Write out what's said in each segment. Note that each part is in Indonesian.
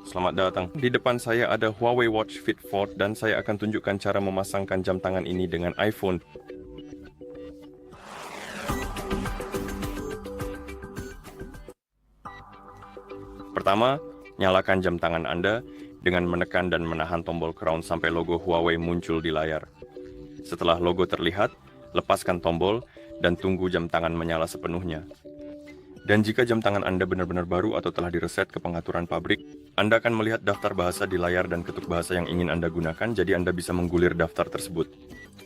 Selamat datang. Di depan saya ada Huawei Watch Fit 4 dan saya akan tunjukkan cara memasangkan jam tangan ini dengan iPhone. Pertama, nyalakan jam tangan Anda dengan menekan dan menahan tombol crown sampai logo Huawei muncul di layar. Setelah logo terlihat, lepaskan tombol dan tunggu jam tangan menyala sepenuhnya. Dan jika jam tangan Anda benar-benar baru atau telah direset ke pengaturan pabrik, Anda akan melihat daftar bahasa di layar dan ketuk bahasa yang ingin Anda gunakan, jadi Anda bisa menggulir daftar tersebut.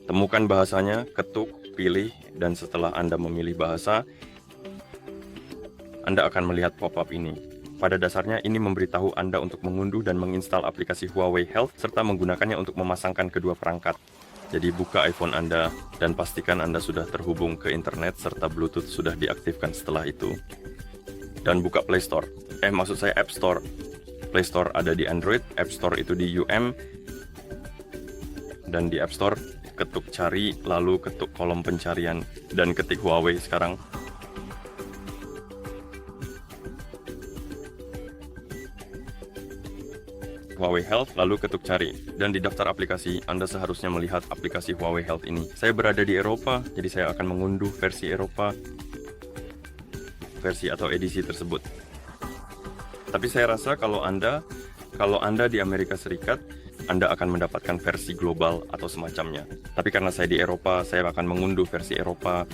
Temukan bahasanya, ketuk, pilih, dan setelah Anda memilih bahasa, Anda akan melihat pop-up ini. Pada dasarnya, ini memberitahu Anda untuk mengunduh dan menginstal aplikasi Huawei Health, serta menggunakannya untuk memasangkan kedua perangkat. Jadi buka iPhone Anda dan pastikan Anda sudah terhubung ke internet serta Bluetooth sudah diaktifkan setelah itu. Dan buka Play Store. Maksud saya App Store. Play Store ada di Android, App Store itu di UM. Dan di App Store, ketuk cari, lalu ketuk kolom pencarian, dan ketik Huawei sekarang. Huawei Health, lalu ketuk cari. Dan di daftar aplikasi, Anda seharusnya melihat aplikasi Huawei Health ini. Saya berada di Eropa, jadi saya akan mengunduh versi Eropa, versi atau edisi tersebut. Tapi saya rasa kalau Anda di Amerika Serikat, Anda akan mendapatkan versi global atau semacamnya. Tapi karena saya di Eropa, saya akan mengunduh versi Eropa.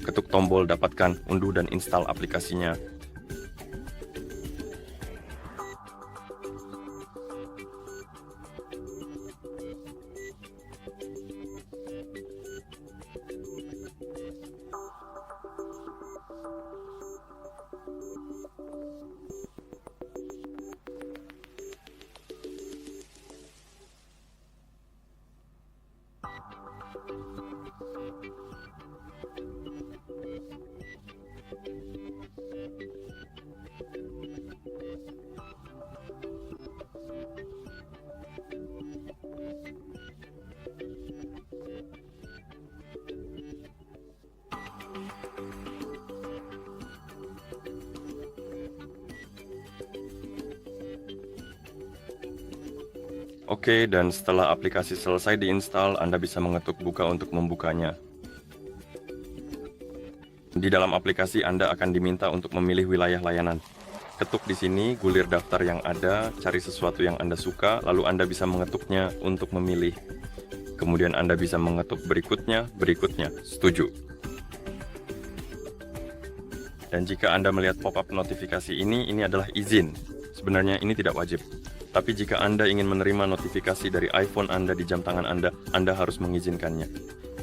Ketuk tombol dapatkan, unduh dan install aplikasinya. Oke, dan setelah aplikasi selesai diinstal, Anda bisa mengetuk buka untuk membukanya. Di dalam aplikasi, Anda akan diminta untuk memilih wilayah layanan. Ketuk di sini, gulir daftar yang ada, cari sesuatu yang Anda suka, lalu Anda bisa mengetuknya untuk memilih. Kemudian Anda bisa mengetuk berikutnya, setuju. Dan jika Anda melihat pop-up notifikasi ini adalah izin. Sebenarnya ini tidak wajib. Tapi jika Anda ingin menerima notifikasi dari iPhone Anda di jam tangan Anda harus mengizinkannya.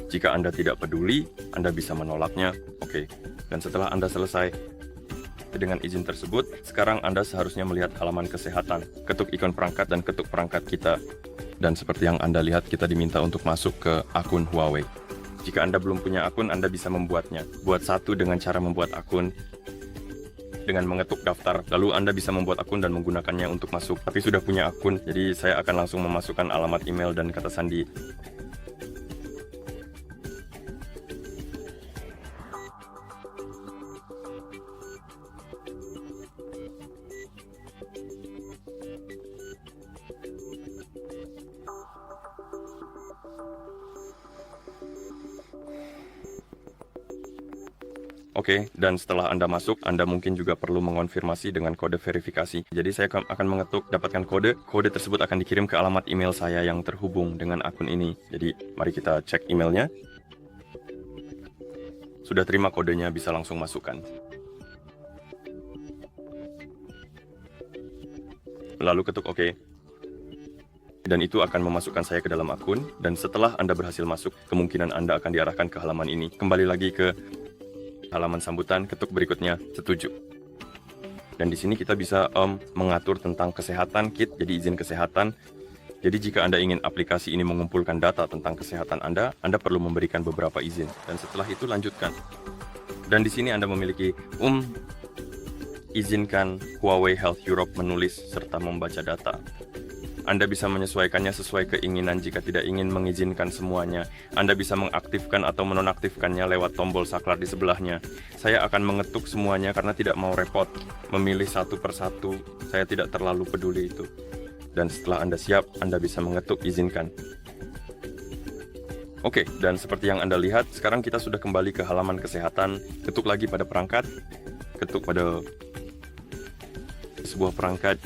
Jika Anda tidak peduli, Anda bisa menolaknya. Oke. Dan setelah Anda selesai dengan izin tersebut, sekarang Anda seharusnya melihat halaman kesehatan. Ketuk ikon perangkat dan ketuk perangkat kita. Dan seperti yang Anda lihat, kita diminta untuk masuk ke akun Huawei. Jika Anda belum punya akun, Anda bisa membuatnya. Buat satu dengan cara membuat akun. Dengan mengetuk daftar, lalu Anda bisa membuat akun dan menggunakannya untuk masuk. Tapi sudah punya akun, jadi saya akan langsung memasukkan alamat email dan kata sandi. Oke, dan setelah Anda masuk, Anda mungkin juga perlu mengonfirmasi dengan kode verifikasi. Jadi saya akan mengetuk dapatkan kode tersebut akan dikirim ke alamat email saya yang terhubung dengan akun ini. Jadi mari kita cek emailnya. Sudah terima kodenya, bisa langsung masukkan. Lalu ketuk OK. Dan itu akan memasukkan saya ke dalam akun, dan setelah Anda berhasil masuk, kemungkinan Anda akan diarahkan ke halaman ini. Kembali lagi ke halaman sambutan, ketuk berikutnya, setuju. Dan di sini kita bisa mengatur tentang kesehatan kit, jadi izin kesehatan. Jadi jika Anda ingin aplikasi ini mengumpulkan data tentang kesehatan Anda perlu memberikan beberapa izin. Dan setelah itu lanjutkan. Dan di sini Anda memiliki izinkan Huawei Health Europe menulis serta membaca data. Anda bisa menyesuaikannya sesuai keinginan. Jika tidak ingin mengizinkan semuanya, Anda bisa mengaktifkan atau menonaktifkannya lewat tombol saklar di sebelahnya. Saya akan mengetuk semuanya karena tidak mau repot memilih satu persatu. Saya tidak terlalu peduli itu. Dan setelah Anda siap, Anda bisa mengetuk izinkan. Oke, dan seperti yang Anda lihat, sekarang kita sudah kembali ke halaman kesehatan. Ketuk lagi pada perangkat, ketuk pada sebuah perangkat.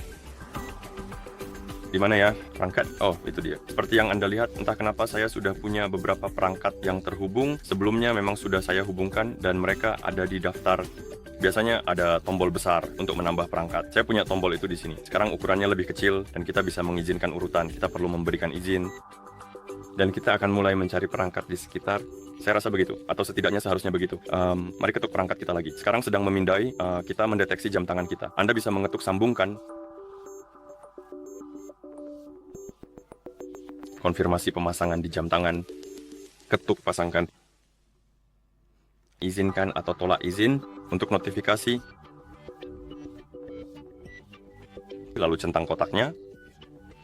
Di mana ya perangkat? Oh, itu dia. Seperti yang Anda lihat, entah kenapa saya sudah punya beberapa perangkat yang terhubung. Sebelumnya memang sudah saya hubungkan dan mereka ada di daftar. Biasanya ada tombol besar untuk menambah perangkat. Saya punya tombol itu di sini. Sekarang ukurannya lebih kecil dan kita bisa mengizinkan urutan. Kita perlu memberikan izin. Dan kita akan mulai mencari perangkat di sekitar. Saya rasa begitu, atau setidaknya seharusnya begitu. Mari ketuk perangkat kita lagi. Sekarang sedang memindai, kita mendeteksi jam tangan kita. Anda bisa mengetuk sambungkan. Konfirmasi pemasangan di jam tangan. Ketuk pasangkan. Izinkan atau tolak izin untuk notifikasi. Lalu centang kotaknya.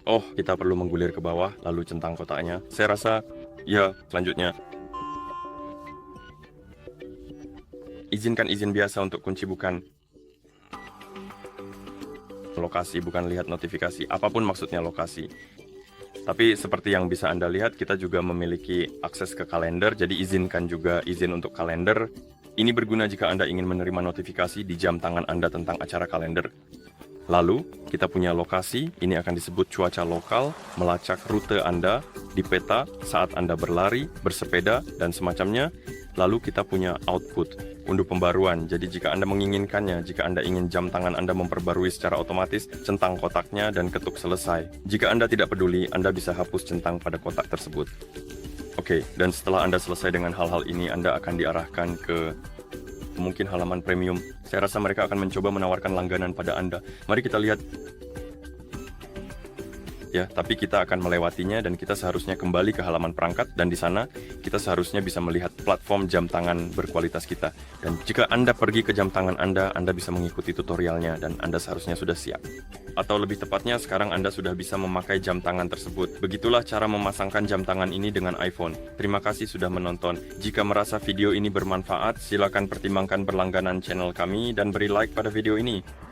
Oh, kita perlu menggulir ke bawah, lalu centang kotaknya. Saya rasa, ya, selanjutnya. Izinkan izin biasa untuk kunci bukan lokasi, bukan lihat notifikasi. Apapun maksudnya lokasi. Tapi seperti yang bisa Anda lihat, kita juga memiliki akses ke kalender, jadi izinkan juga izin untuk kalender. Ini berguna jika Anda ingin menerima notifikasi di jam tangan Anda tentang acara kalender. Lalu, kita punya lokasi, ini akan disebut cuaca lokal, melacak rute Anda di peta saat Anda berlari, bersepeda, dan semacamnya. Lalu kita punya output, unduh pembaruan. Jadi jika Anda menginginkannya, jika Anda ingin jam tangan Anda memperbarui secara otomatis, centang kotaknya dan ketuk selesai. Jika Anda tidak peduli, Anda bisa hapus centang pada kotak tersebut. Oke, dan setelah Anda selesai dengan hal-hal ini, Anda akan diarahkan ke mungkin halaman premium. Saya rasa mereka akan mencoba menawarkan langganan pada Anda. Mari kita lihat. Ya, tapi kita akan melewatinya dan kita seharusnya kembali ke halaman perangkat dan di sana kita seharusnya bisa melihat platform jam tangan berkualitas kita. Dan jika Anda pergi ke jam tangan Anda bisa mengikuti tutorialnya dan Anda seharusnya sudah siap. Atau lebih tepatnya sekarang Anda sudah bisa memakai jam tangan tersebut. Begitulah cara memasangkan jam tangan ini dengan iPhone. Terima kasih sudah menonton. Jika merasa video ini bermanfaat, silakan pertimbangkan berlangganan channel kami dan beri like pada video ini.